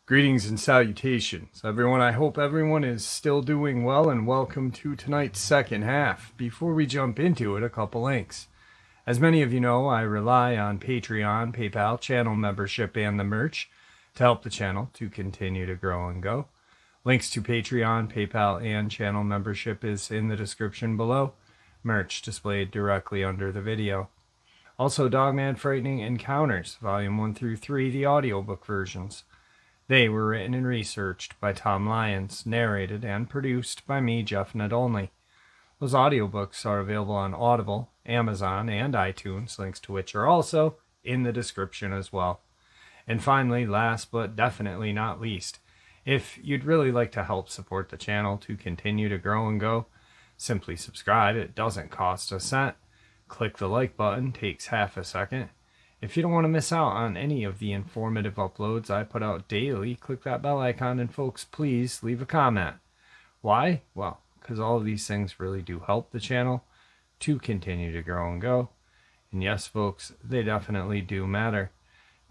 Greetings and salutations, everyone. I hope everyone is still doing well, and welcome to tonight's second half. Before we jump into it, a couple links. As many of you know, I rely on Patreon, PayPal, channel membership, and the merch to help the channel to continue to grow and go. Links to Patreon, PayPal, and channel membership is in the description below. Merch displayed directly under the video. Also, Dogman Frightening Encounters, Volume 1 through 3, the audiobook versions. They were written and researched by Tom Lyons, narrated and produced by me, Jeff Nadolny. Those audiobooks are available on Audible, Amazon, and iTunes, links to which are also in the description as well. And finally, last but definitely not least, if you'd really like to help support the channel to continue to grow and go, simply subscribe. It doesn't cost a cent. Click the like button, takes half a second. If you don't want to miss out on any of the informative uploads I put out daily, click that bell icon, and folks, please leave a comment. Why? Well, because all of these things really do help the channel to continue to grow and go. And yes, folks, they definitely do matter.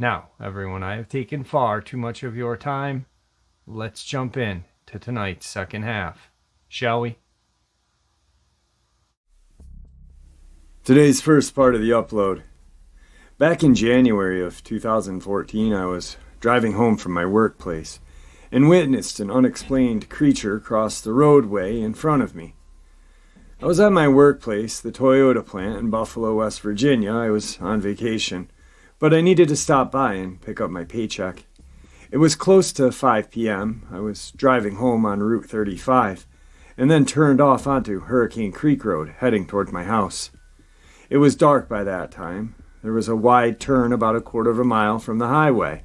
Now, everyone, I have taken far too much of your time. Let's jump in to tonight's second half, shall we? Today's first part of the upload. Back in January of 2014, I was driving home from my workplace and witnessed an unexplained creature cross the roadway in front of me. I was at my workplace, the Toyota plant in Buffalo, West Virginia. I was on vacation, but I needed to stop by and pick up my paycheck. It was close to 5 p.m. I was driving home on Route 35 and then turned off onto Hurricane Creek Road, heading toward my house. It was dark by that time. There was a wide turn about a quarter of a mile from the highway.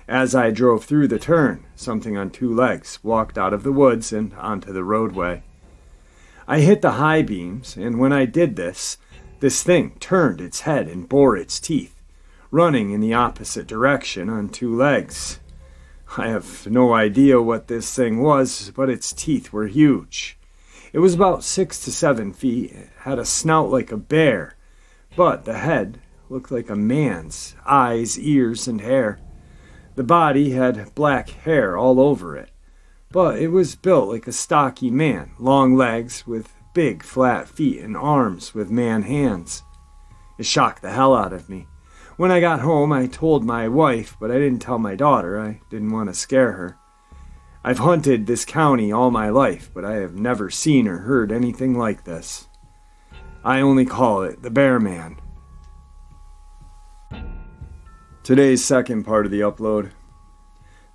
As I drove through the turn, something on two legs walked out of the woods and onto the roadway. I hit the high beams, and when I did this thing turned its head and bore its teeth, running in the opposite direction on two legs. I have no idea what this thing was, but its teeth were huge. It was about 6 to 7 feet. It had a snout like a bear, but the head looked like a man's, eyes, ears, and hair. The body had black hair all over it, but it was built like a stocky man, long legs with big flat feet and arms with man hands. It shocked the hell out of me. When I got home, I told my wife, but I didn't tell my daughter. I didn't want to scare her. I've hunted this county all my life, but I have never seen or heard anything like this. I only call it the Bear Man. Today's second part of the upload.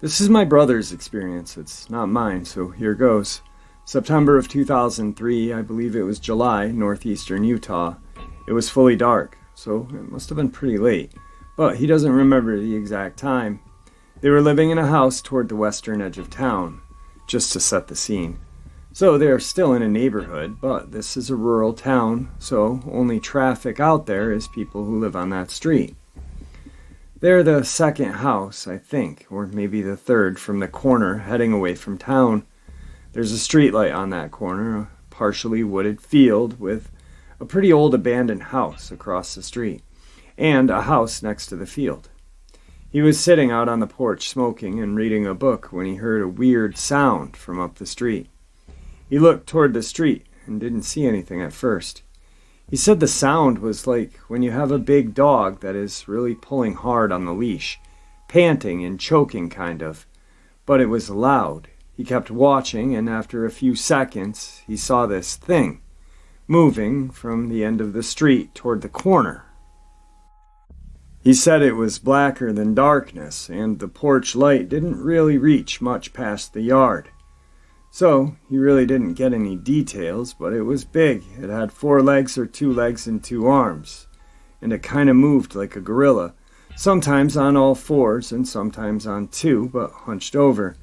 This is my brother's experience. It's not mine, so here goes. September of 2003, I believe it was July, northeastern Utah. It was fully dark, so it must have been pretty late, but he doesn't remember the exact time. They were living in a house toward the western edge of town, just to set the scene. So they are still in a neighborhood, but this is a rural town, so only traffic out there is people who live on that street. They're the second house, I think, or maybe the third from the corner heading away from town. There's a street light on that corner, a partially wooded field with a pretty old abandoned house across the street, and a house next to the field. He was sitting out on the porch smoking and reading a book when he heard a weird sound from up the street. He looked toward the street and didn't see anything at first. He said the sound was like when you have a big dog that is really pulling hard on the leash, panting and choking kind of, but it was loud. He kept watching, and after a few seconds, he saw this thing moving from the end of the street toward the corner. He said it was blacker than darkness, and the porch light didn't really reach much past the yard. So, he really didn't get any details, but it was big. It had 4 legs or 2 legs and 2 arms, and it kind of moved like a gorilla, sometimes on all 4s and sometimes on 2, but hunched over.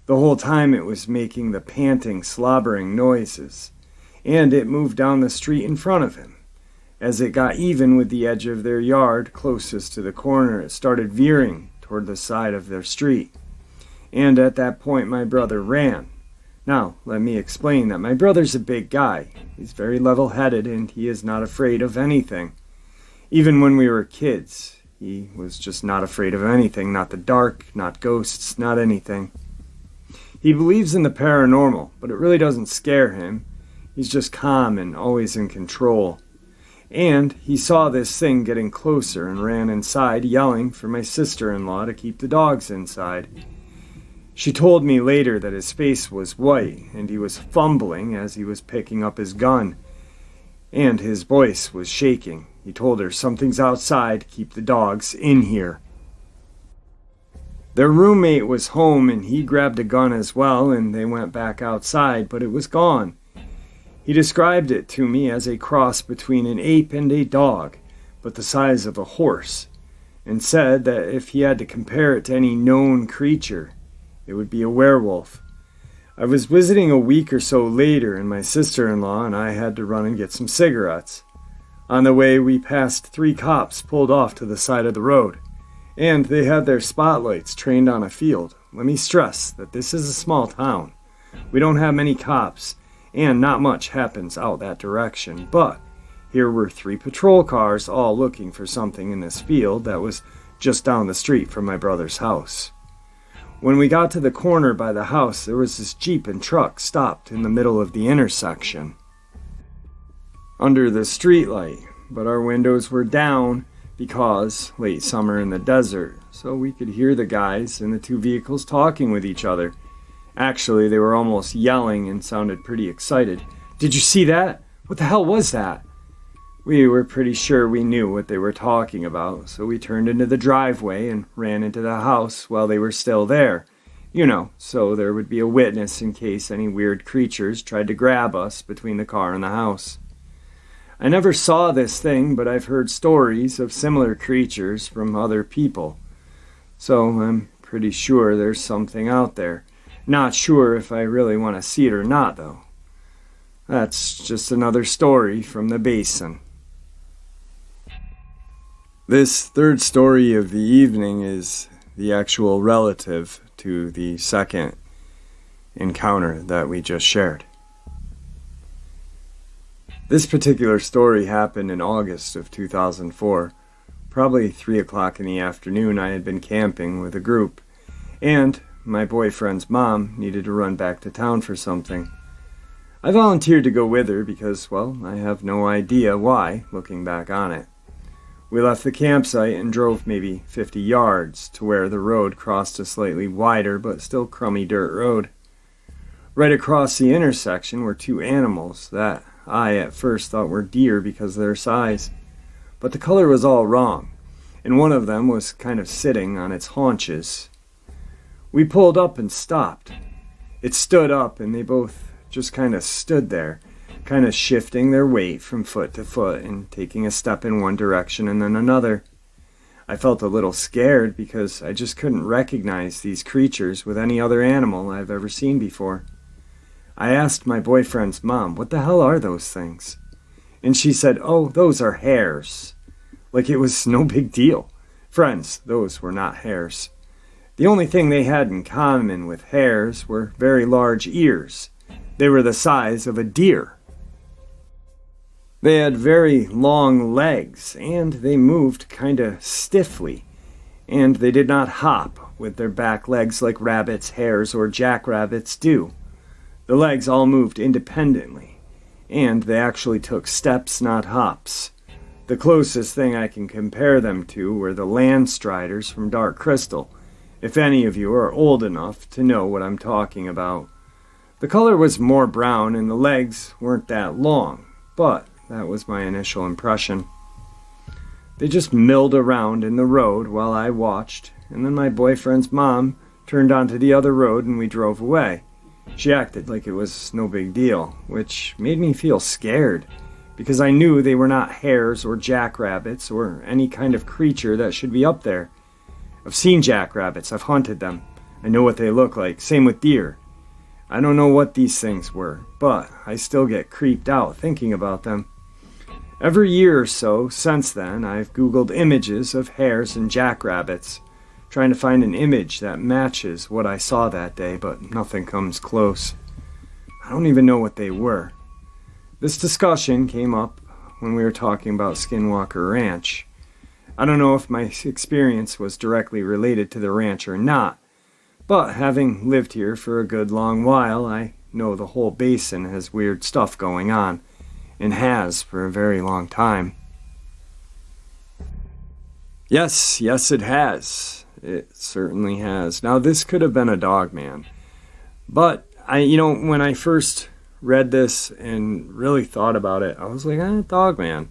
The whole time it was making the panting, slobbering noises, and it moved down the street in front of him. As it got even with the edge of their yard closest to the corner, it started veering toward the side of their street. And at that point, my brother ran. Now, let me explain that my brother's a big guy. He's very level-headed, and he is not afraid of anything. Even when we were kids, he was just not afraid of anything, not the dark, not ghosts, not anything. He believes in the paranormal, but it really doesn't scare him. He's just calm and always in control. And he saw this thing getting closer and ran inside, yelling for my sister-in-law to keep the dogs inside. She told me later that his face was white, and he was fumbling as he was picking up his gun. And his voice was shaking. He told her, "Something's outside, keep the dogs in here." Their roommate was home, and he grabbed a gun as well, and they went back outside, but it was gone. He described it to me as a cross between an ape and a dog, but the size of a horse, and said that if he had to compare it to any known creature, it would be a werewolf. I was visiting a week or so later, and my sister-in-law and I had to run and get some cigarettes. On the way, we passed 3 cops pulled off to the side of the road, and they had their spotlights trained on a field. Let me stress that this is a small town. We don't have many cops, and not much happens out that direction, but here were 3 patrol cars all looking for something in this field that was just down the street from my brother's house. When we got to the corner by the house, there was this Jeep and truck stopped in the middle of the intersection, under the streetlight, but our windows were down because late summer in the desert, so we could hear the guys in the 2 vehicles talking with each other. Actually, they were almost yelling and sounded pretty excited. "Did you see that? What the hell was that?" We were pretty sure we knew what they were talking about, so we turned into the driveway and ran into the house while they were still there. So there would be a witness in case any weird creatures tried to grab us between the car and the house. I never saw this thing, but I've heard stories of similar creatures from other people. So I'm pretty sure there's something out there. Not sure if I really want to see it or not, though. That's just another story from the Basin. This third story of the evening is the actual relative to the second encounter that we just shared. This particular story happened in August of 2004. Probably 3 o'clock in the afternoon. I had been camping with a group, and my boyfriend's mom needed to run back to town for something. I volunteered to go with her because, well, I have no idea why, looking back on it. We left the campsite and drove maybe 50 yards to where the road crossed a slightly wider but still crummy dirt road. Right across the intersection were 2 animals that I at first thought were deer because of their size. But the color was all wrong, and one of them was kind of sitting on its haunches. We pulled up and stopped. It stood up, and they both just kind of stood there, kind of shifting their weight from foot to foot and taking a step in one direction and then another. I felt a little scared because I just couldn't recognize these creatures with any other animal I've ever seen before. I asked my boyfriend's mom, "What the hell are those things?" And she said, "Oh, those are hares." Like it was no big deal. Friends, those were not hares. The only thing they had in common with hares were very large ears. They were the size of a deer. They had very long legs, and they moved kind of stiffly. And they did not hop with their back legs like rabbits, hares, or jackrabbits do. The legs all moved independently, and they actually took steps, not hops. The closest thing I can compare them to were the land striders from Dark Crystal, if any of you are old enough to know what I'm talking about. The color was more brown, and the legs weren't that long, but that was my initial impression. They just milled around in the road while I watched, and then my boyfriend's mom turned onto the other road and we drove away. She acted like it was no big deal, which made me feel scared, because I knew they were not hares or jackrabbits or any kind of creature that should be up there. I've seen jackrabbits, I've hunted them, I know what they look like, same with deer. I don't know what these things were, but I still get creeped out thinking about them. Every year or so since then, I've Googled images of hares and jackrabbits, trying to find an image that matches what I saw that day, but nothing comes close. I don't even know what they were. This discussion came up when we were talking about Skinwalker Ranch. I don't know if my experience was directly related to the ranch or not, but having lived here for a good long while, I know the whole basin has weird stuff going on, and has for a very long time. Yes, it has. It certainly has. Now, this could have been a Dogman, but when I first read this and really thought about it, I was like, Dogman.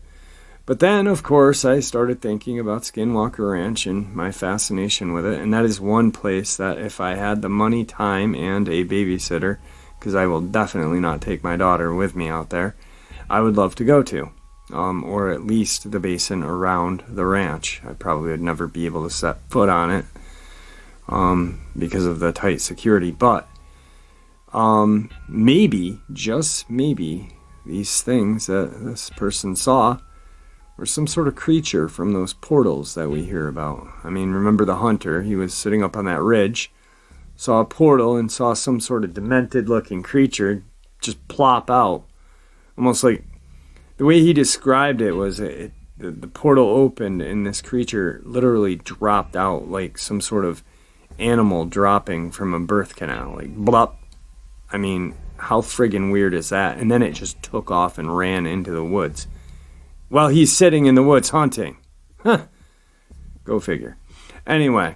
But then, of course, I started thinking about Skinwalker Ranch and my fascination with it, and that is one place that if I had the money, time, and a babysitter, because I will definitely not take my daughter with me out there, I would love to go to, or at least the basin around the ranch. I probably would never be able to set foot on it because of the tight security, but maybe, just maybe, these things that this person saw were some sort of creature from those portals that we hear about. I mean, remember the hunter? He was sitting up on that ridge, saw a portal, and saw some sort of demented-looking creature just plop out. Almost like, the way he described it was the portal opened and this creature literally dropped out like some sort of animal dropping from a birth canal. Like, blop. I mean, how friggin' weird is that? And then it just took off and ran into the woods. Well, he's sitting in the woods hunting. Huh. Go figure. Anyway,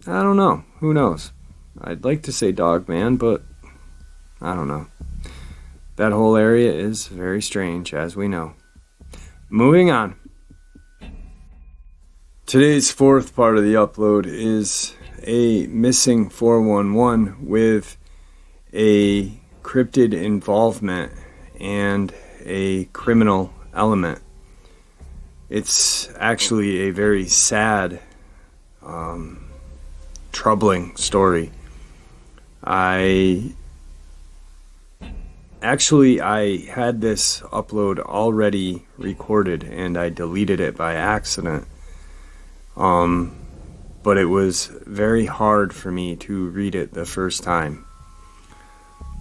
I don't know. Who knows? I'd like to say Dogman, but I don't know. That whole area is very strange, as we know. Moving on. Today's fourth part of the upload is a missing 411 with a cryptid involvement and a criminal element. It's actually a very sad, troubling story. I had this upload already recorded and I deleted it by accident. But it was very hard for me to read it the first time.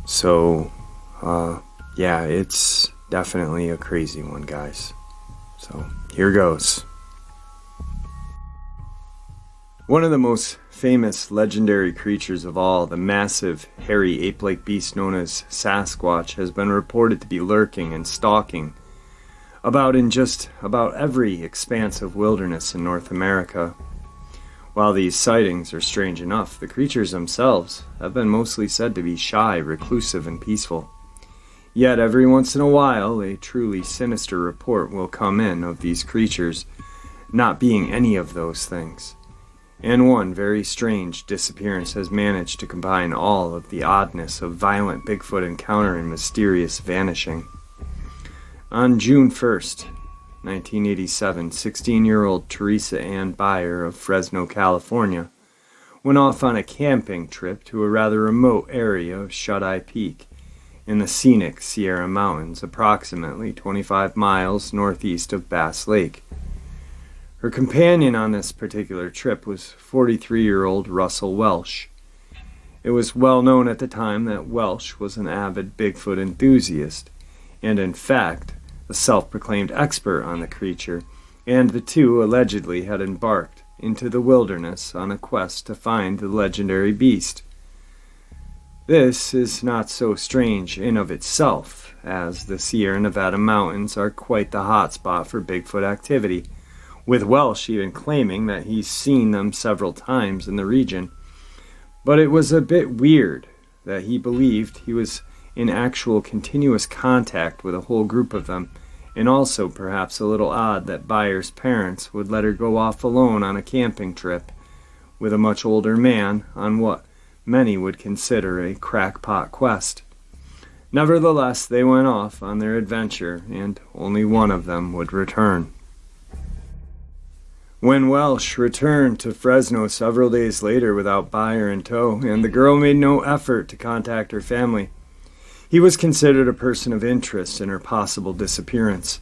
So, yeah, it's definitely a crazy one, guys. So, here goes. One of the most famous legendary creatures of all, the massive, hairy ape-like beast known as Sasquatch, has been reported to be lurking and stalking in just about every expanse of wilderness in North America. While these sightings are strange enough, the creatures themselves have been mostly said to be shy, reclusive, and peaceful. Yet every once in a while, a truly sinister report will come in of these creatures not being any of those things. And one very strange disappearance has managed to combine all of the oddness of violent Bigfoot encounter and mysterious vanishing. On June 1st, 1987, 16-year-old Teresa Buer of Fresno, California, went off on a camping trip to a rather remote area of Shut-Eye Peak in the scenic Sierra Mountains, approximately 25 miles northeast of Bass Lake. Her companion on this particular trip was 43-year-old Russell Welsh. It was well known at the time that Welsh was an avid Bigfoot enthusiast, and in fact, a self-proclaimed expert on the creature, and the two allegedly had embarked into the wilderness on a quest to find the legendary beast. This is not so strange in of itself, as the Sierra Nevada mountains are quite the hotspot for Bigfoot activity, with Welsh even claiming that he's seen them several times in the region. But it was a bit weird that he believed he was in actual continuous contact with a whole group of them, and also perhaps a little odd that Buer's parents would let her go off alone on a camping trip with a much older man on what many would consider a crackpot quest. Nevertheless, they went off on their adventure, and only one of them would return. When Welsh returned to Fresno several days later without Buer in tow, and the girl made no effort to contact her family, he was considered a person of interest in her possible disappearance.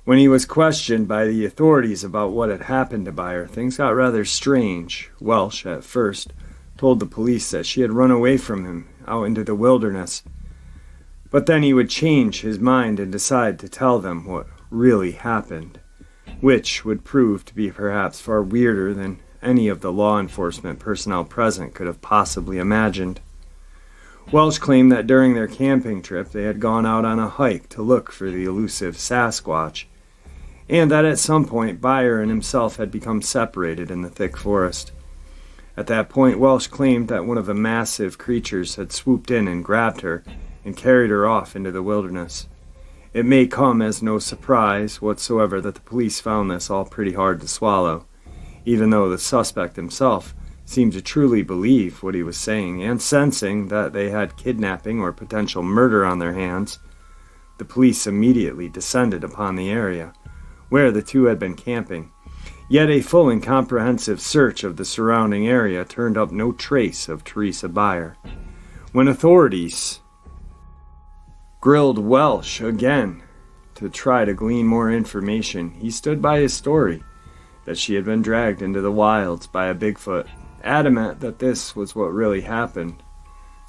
When he was questioned by the authorities about what had happened to Buer, things got rather strange. Welsh, at first, told the police that she had run away from him out into the wilderness. But then he would change his mind and decide to tell them what really happened, which would prove to be perhaps far weirder than any of the law enforcement personnel present could have possibly imagined. Welsh claimed that during their camping trip they had gone out on a hike to look for the elusive Sasquatch, and that at some point Buer and himself had become separated in the thick forest. At that point, Welsh claimed that one of the massive creatures had swooped in and grabbed her and carried her off into the wilderness. It may come as no surprise whatsoever that the police found this all pretty hard to swallow, even though the suspect himself seemed to truly believe what he was saying, and sensing that they had kidnapping or potential murder on their hands. The police immediately descended upon the area where the two had been camping, yet a full and comprehensive search of the surrounding area turned up no trace of Teresa Buer. When authorities grilled Welsh again to try to glean more information, he stood by his story that she had been dragged into the wilds by a Bigfoot, adamant that this was what really happened.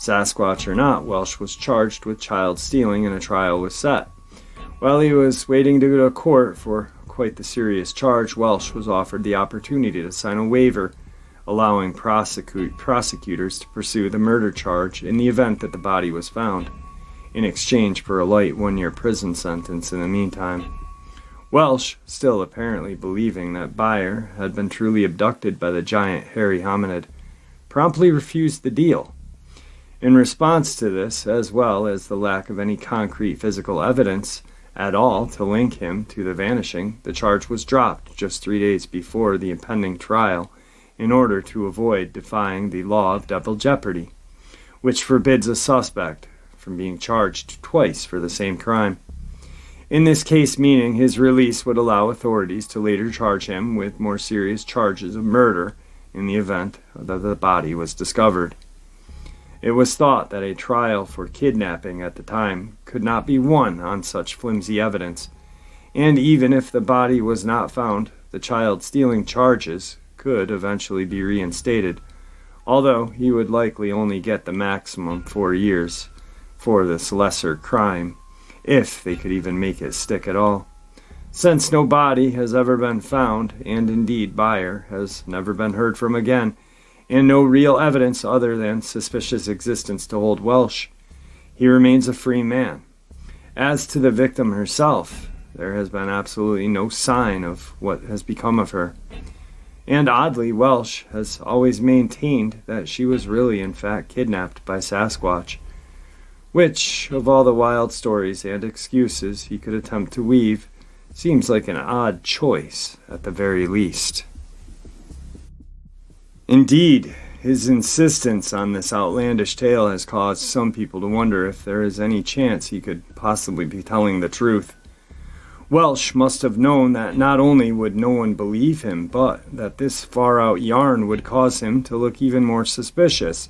Sasquatch or not, Welsh was charged with child stealing and a trial was set. While he was waiting to go to court for quite the serious charge, Welsh was offered the opportunity to sign a waiver allowing prosecutors to pursue the murder charge in the event that the body was found, in exchange for a light 1-year prison sentence in the meantime. Welsh, still apparently believing that Buer had been truly abducted by the giant hairy hominid, promptly refused the deal. In response to this, as well as the lack of any concrete physical evidence at all to link him to the vanishing, the charge was dropped just 3 days before the impending trial in order to avoid defying the law of double jeopardy, which forbids a suspect from being charged twice for the same crime. In this case, meaning his release would allow authorities to later charge him with more serious charges of murder in the event that the body was discovered. It was thought that a trial for kidnapping at the time could not be won on such flimsy evidence, and even if the body was not found, the child stealing charges could eventually be reinstated, although he would likely only get the maximum 4 years for this lesser crime, if they could even make it stick at all. Since no body has ever been found, and indeed Buer has never been heard from again, and no real evidence other than suspicious existence to hold Welsh, he remains a free man. As to the victim herself, there has been absolutely no sign of what has become of her. And oddly, Welsh has always maintained that she was really in fact kidnapped by Sasquatch, which, of all the wild stories and excuses he could attempt to weave, seems like an odd choice at the very least. Indeed, his insistence on this outlandish tale has caused some people to wonder if there is any chance he could possibly be telling the truth. Welsh must have known that not only would no one believe him, but that this far-out yarn would cause him to look even more suspicious.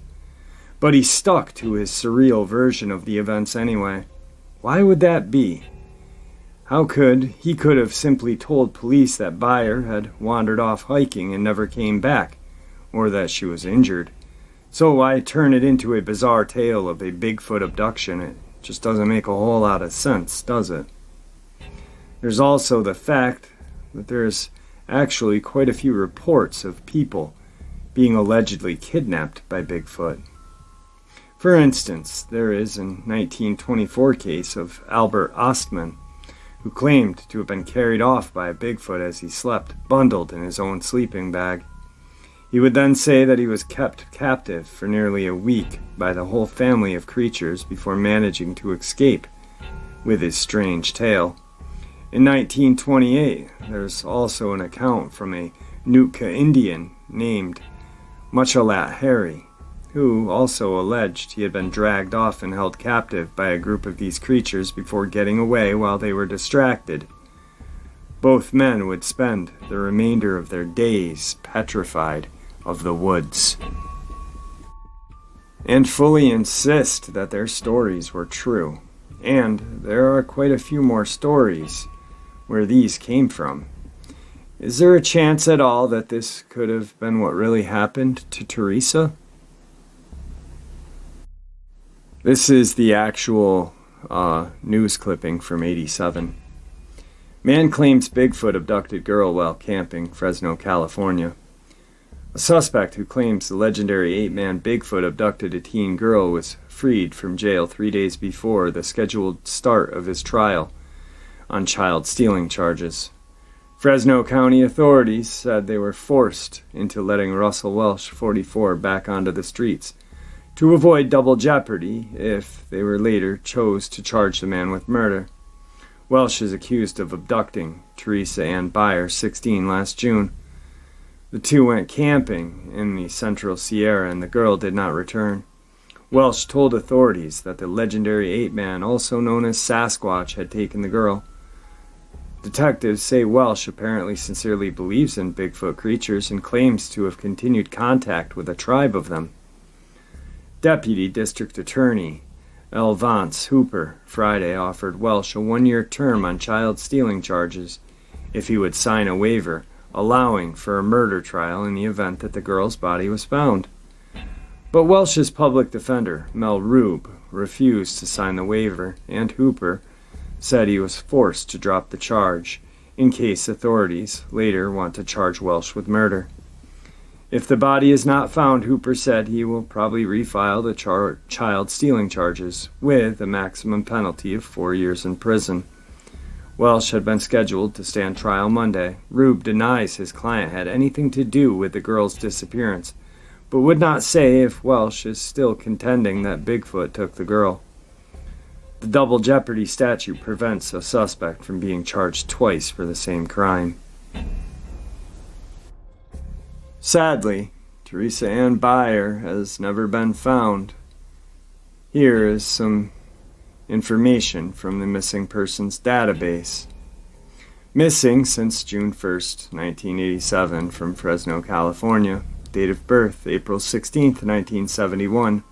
But he stuck to his surreal version of the events anyway. Why would that be? He could have simply told police that Buer had wandered off hiking and never came back, or that she was injured. So why turn it into a bizarre tale of a Bigfoot abduction? It just doesn't make a whole lot of sense, does it? There's also the fact that there's actually quite a few reports of people being allegedly kidnapped by Bigfoot. For instance, there is a 1924 case of Albert Ostman, who claimed to have been carried off by a Bigfoot as he slept, bundled in his own sleeping bag. He would then say that he was kept captive for nearly a week by the whole family of creatures before managing to escape with his strange tale. In 1928, there's also an account from a Nootka Indian named Muchalat Harry, who also alleged he had been dragged off and held captive by a group of these creatures before getting away while they were distracted. Both men would spend the remainder of their days petrified of the woods, and fully insist that their stories were true. And there are quite a few more stories where these came from. Is there a chance at all that this could have been what really happened to Teresa? This is the actual news clipping from '87. Man claims Bigfoot abducted girl while camping, Fresno, California. A suspect who claims the legendary 8-man Bigfoot abducted a teen girl was freed from jail 3 days before the scheduled start of his trial on child stealing charges. Fresno County authorities said they were forced into letting Russell Welsh, 44, back onto the streets to avoid double jeopardy if they were later chose to charge the man with murder. Welsh is accused of abducting Teresa Buer, 16, last June. The two went camping in the Central Sierra and the girl did not return. Welsh told authorities that the legendary 8-man, also known as Sasquatch, had taken the girl. Detectives say Welsh apparently sincerely believes in Bigfoot creatures and claims to have continued contact with a tribe of them. Deputy District Attorney L. Vance Hooper Friday offered Welsh a 1-year term on child stealing charges if he would sign a waiver allowing for a murder trial in the event that the girl's body was found. But Welsh's public defender, Mel Rube, refused to sign the waiver, and Hooper said he was forced to drop the charge in case authorities later want to charge Welsh with murder. If the body is not found, Hooper said he will probably refile the child stealing charges with a maximum penalty of 4 years in prison. Welsh had been scheduled to stand trial Monday. Rube denies his client had anything to do with the girl's disappearance, but would not say if Welsh is still contending that Bigfoot took the girl. The double jeopardy statute prevents a suspect from being charged twice for the same crime. Sadly, Teresa Buer has never been found. Here is some information from the missing persons database. Missing since June 1st, 1987, from Fresno, California. Date of birth, April 16th, 1971.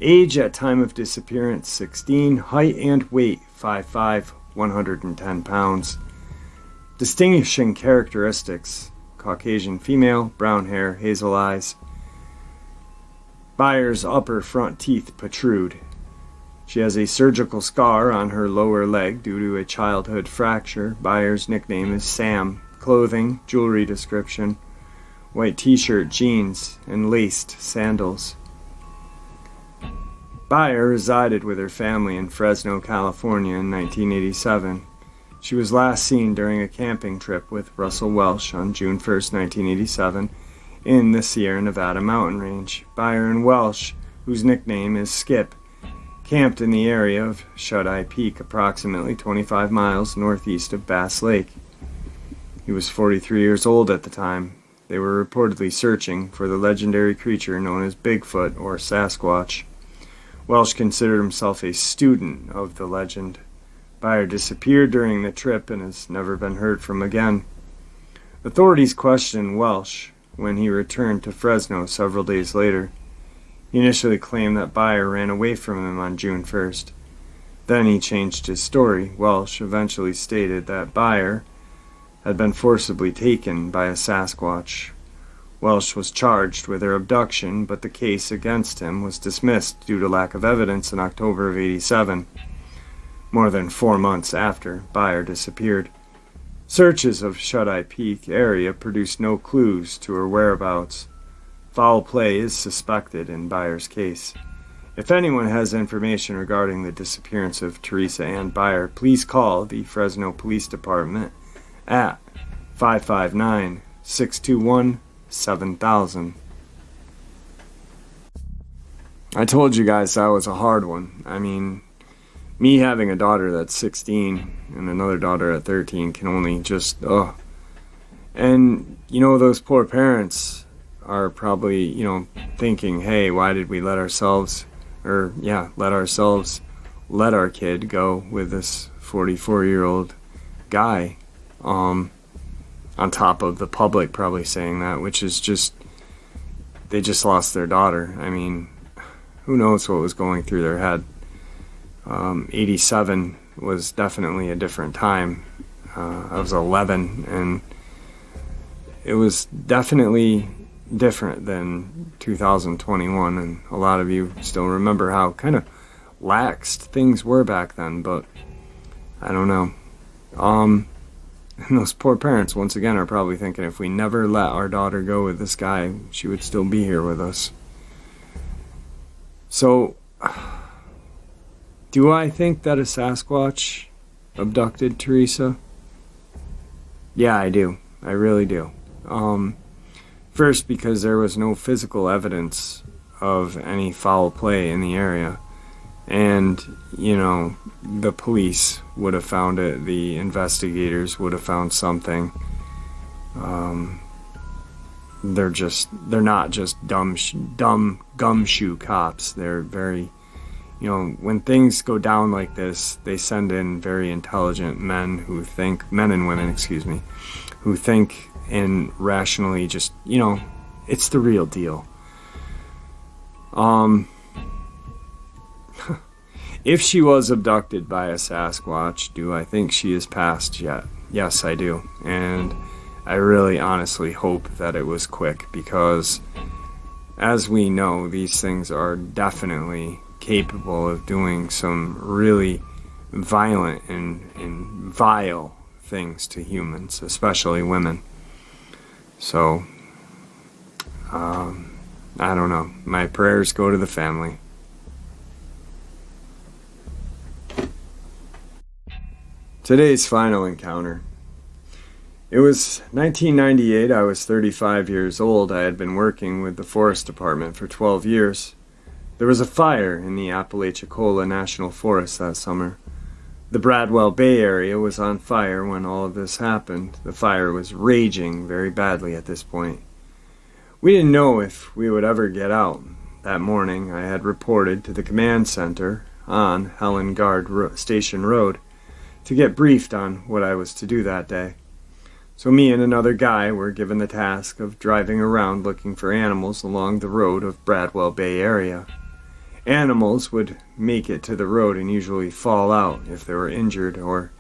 Age at time of disappearance, 16. Height and weight, 5'5", 110 pounds. Distinguishing characteristics, Caucasian female, brown hair, hazel eyes. Buer's upper front teeth protrude. She has a surgical scar on her lower leg due to a childhood fracture. Buer's nickname is Sam. Clothing, jewelry description, white t-shirt, jeans, and laced sandals. Buer resided with her family in Fresno, California in 1987. She was last seen during a camping trip with Russell Welsh on June 1st, 1987, in the Sierra Nevada mountain range. Buer and Welsh, whose nickname is Skip, camped in the area of Shut-Eye Peak, approximately 25 miles northeast of Bass Lake. He was 43 years old at the time. They were reportedly searching for the legendary creature known as Bigfoot or Sasquatch. Welsh considered himself a student of the legend. Buer disappeared during the trip and has never been heard from again. Authorities questioned Welsh when he returned to Fresno several days later. He initially claimed that Buer ran away from him on June 1st. Then he changed his story. Welsh eventually stated that Buer had been forcibly taken by a Sasquatch. Welsh was charged with her abduction, but the case against him was dismissed due to lack of evidence in October of '87, more than 4 months after Buer disappeared. Searches of Shut-Eye Peak area produced no clues to her whereabouts. Foul play is suspected in Buer's case. If anyone has information regarding the disappearance of Teresa Buer, please call the Fresno Police Department at 559-621-7000. I told you guys that was a hard one. I mean, me having a daughter that's 16 and another daughter at 13 can only just, And, those poor parents are probably, thinking, hey, why did we let our kid go with this 44-year-old guy? On top of the public probably saying that, which is just, they just lost their daughter. I mean, who knows what was going through their head. 87 was definitely a different time. I was 11, and it was definitely different than 2021, and a lot of you still remember how kind of laxed things were back then, but I don't know. And those poor parents, once again, are probably thinking if we never let our daughter go with this guy, she would still be here with us. So, do I think that a Sasquatch abducted Teresa? Yeah, I do. I really do. First, because there was no physical evidence of any foul play in the area. And, the police would have found it. The investigators would have found something. They're not just dumb gumshoe cops. They're very, when things go down like this, they send in very intelligent men and women, who think and rationally just, it's the real deal. If she was abducted by a Sasquatch, do I think she is passed yet? Yes, I do. And I really honestly hope that it was quick, because as we know, these things are definitely capable of doing some really violent and vile things to humans, especially women. So, I don't know. My prayers go to the family. Today's final encounter. It was 1998. I was 35 years old. I had been working with the Forest Department for 12 years. There was a fire in the Apalachicola National Forest that summer. The Bradwell Bay area was on fire when all of this happened. The fire was raging very badly at this point. We didn't know if we would ever get out. That morning, I had reported to the command center on Helen Guard Station Road to get briefed on what I was to do that day. So me and another guy were given the task of driving around looking for animals along the road of Bradwell Bay area. Animals would make it to the road and usually fall out if they were injured or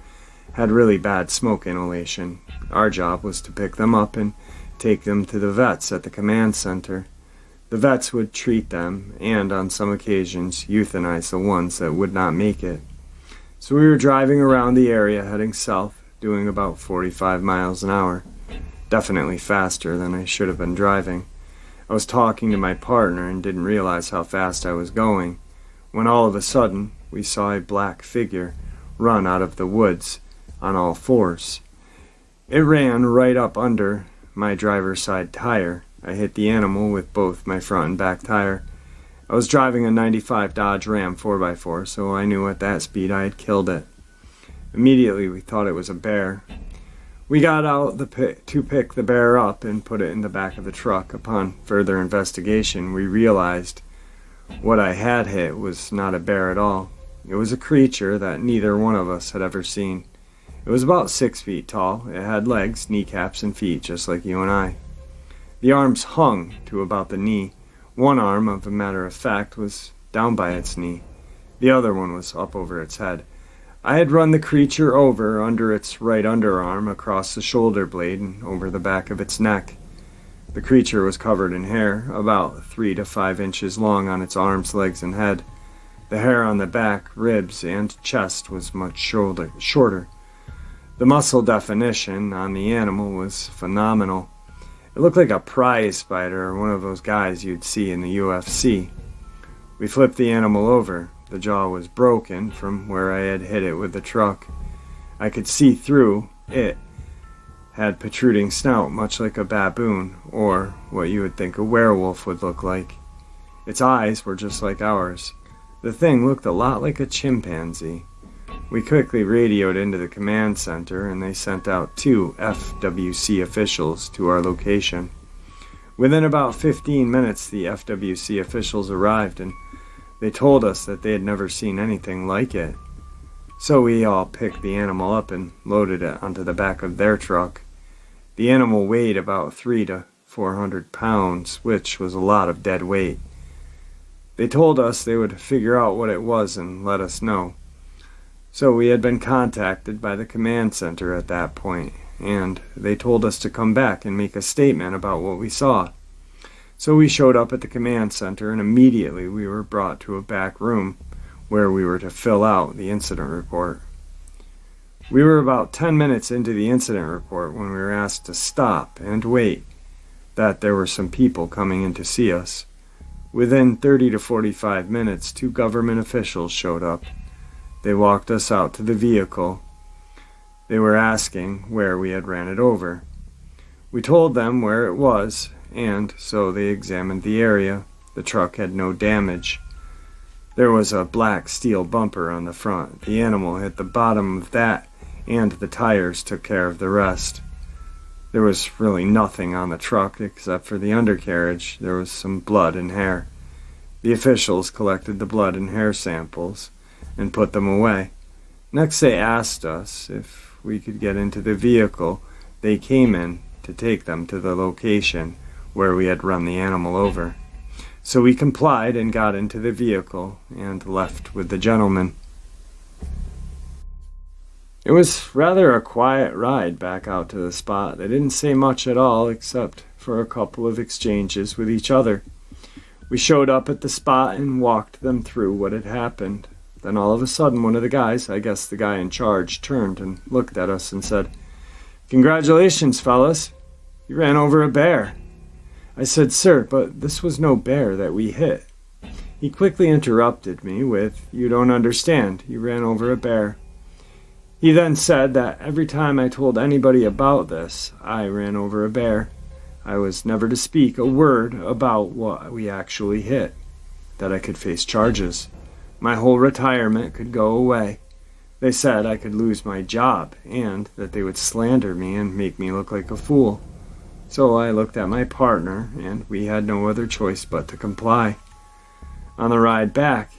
had really bad smoke inhalation. Our job was to pick them up and take them to the vets at the command center. The vets would treat them and, on some occasions, euthanize the ones that would not make it. So we were driving around the area heading south, doing about 45 miles an hour. Definitely faster than I should have been driving. I was talking to my partner and didn't realize how fast I was going, when all of a sudden we saw a black figure run out of the woods on all fours. It ran right up under my driver's side tire. I hit the animal with both my front and back tire. I was driving a 95 Dodge Ram 4x4, so I knew at that speed I had killed it. Immediately we thought it was a bear. We got out to pick the bear up and put it in the back of the truck. Upon further investigation, we realized what I had hit was not a bear at all. It was a creature that neither one of us had ever seen. It was about 6 feet tall. It had legs, kneecaps, and feet, just like you and I. The arms hung to about the knee. One arm, of a matter of fact, was down by its knee. The other one was up over its head. I had run the creature over under its right underarm, across the shoulder blade, and over the back of its neck. The creature was covered in hair, about 3 to 5 inches long on its arms, legs, and head. The hair on the back, ribs, and chest was much shorter. The muscle definition on the animal was phenomenal. It looked like a prize spider or one of those guys you'd see in the UFC. We flipped the animal over. The jaw was broken from where I had hit it with the truck. I could see through. It had protruding snout, much like a baboon, or what you would think a werewolf would look like. Its eyes were just like ours. The thing looked a lot like a chimpanzee. We quickly radioed into the command center, and they sent out 2 FWC officials to our location. Within about 15 minutes, the FWC officials arrived, and they told us that they had never seen anything like it. So we all picked the animal up and loaded it onto the back of their truck. The animal weighed about 300 to 400 pounds, which was a lot of dead weight. They told us they would figure out what it was and let us know. So we had been contacted by the command center at that point, and they told us to come back and make a statement about what we saw. So we showed up at the command center, and immediately we were brought to a back room where we were to fill out the incident report. We were about 10 minutes into the incident report when we were asked to stop and wait, that there were some people coming in to see us. Within 30 to 45 minutes, 2 government officials showed up. They walked us out to the vehicle. They were asking where we had ran it over. We told them where it was, and so they examined the area. The truck had no damage. There was a black steel bumper on the front. The animal hit the bottom of that, and the tires took care of the rest. There was really nothing on the truck except for the undercarriage. There was some blood and hair. The officials collected the blood and hair samples and put them away. Next, they asked us if we could get into the vehicle they came in to take them to the location where we had run the animal over. So we complied and got into the vehicle and left with the gentleman. It was rather a quiet ride back out to the spot. They didn't say much at all except for a couple of exchanges with each other. We showed up at the spot and walked them through what had happened. Then all of a sudden one of the guys, I guess the guy in charge, turned and looked at us and said, "Congratulations, fellas. You ran over a bear." I said, "Sir, but this was no bear that we hit." He quickly interrupted me with, "You don't understand. You ran over a bear." He then said that every time I told anybody about this, I ran over a bear. I was never to speak a word about what we actually hit, that I could face charges. My whole retirement could go away. They said I could lose my job and that they would slander me and make me look like a fool. So I looked at my partner and we had no other choice but to comply. On the ride back,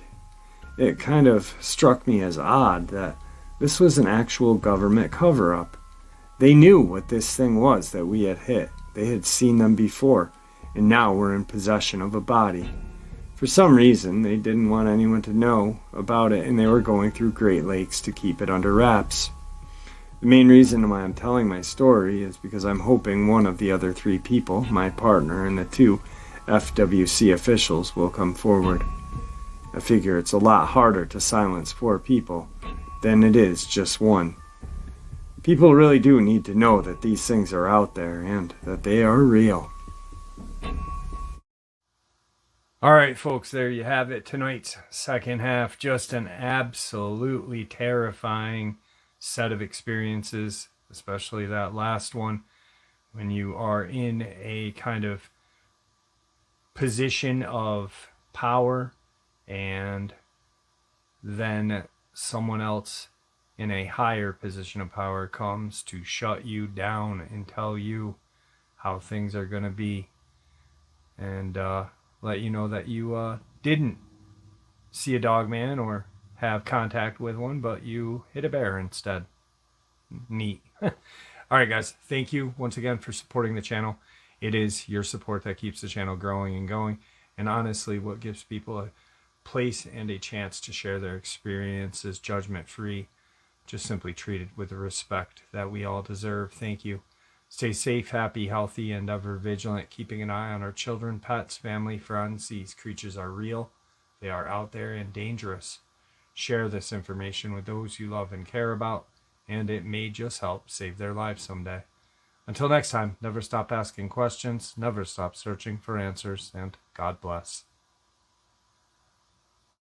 it kind of struck me as odd that this was an actual government cover-up. They knew what this thing was that we had hit. They had seen them before, and now were in possession of a body. For some reason, they didn't want anyone to know about it, and they were going through Great Lakes to keep it under wraps. The main reason why I'm telling my story is because I'm hoping one of the other 3 people, my partner and the 2 FWC officials, will come forward. I figure it's a lot harder to silence 4 people than it is just one. People really do need to know that these things are out there and that they are real. All right, folks, there you have it. Tonight's second half, just an absolutely terrifying set of experiences, especially that last one, when you are in a kind of position of power and then someone else in a higher position of power comes to shut you down and tell you how things are going to be, and let you know that you didn't see a dogman or have contact with one, but you hit a bear instead. Neat. All right, guys, thank you once again for supporting the channel. It is your support that keeps the channel growing and going, and honestly what gives people a place and a chance to share their experiences judgment-free, just simply treated with the respect that we all deserve. Thank you. Stay safe, happy, healthy, and ever vigilant, keeping an eye on our children, pets, family, friends. These creatures are real. They are out there and dangerous. Share this information with those you love and care about, and it may just help save their lives someday. Until next time, never stop asking questions, never stop searching for answers, and God bless.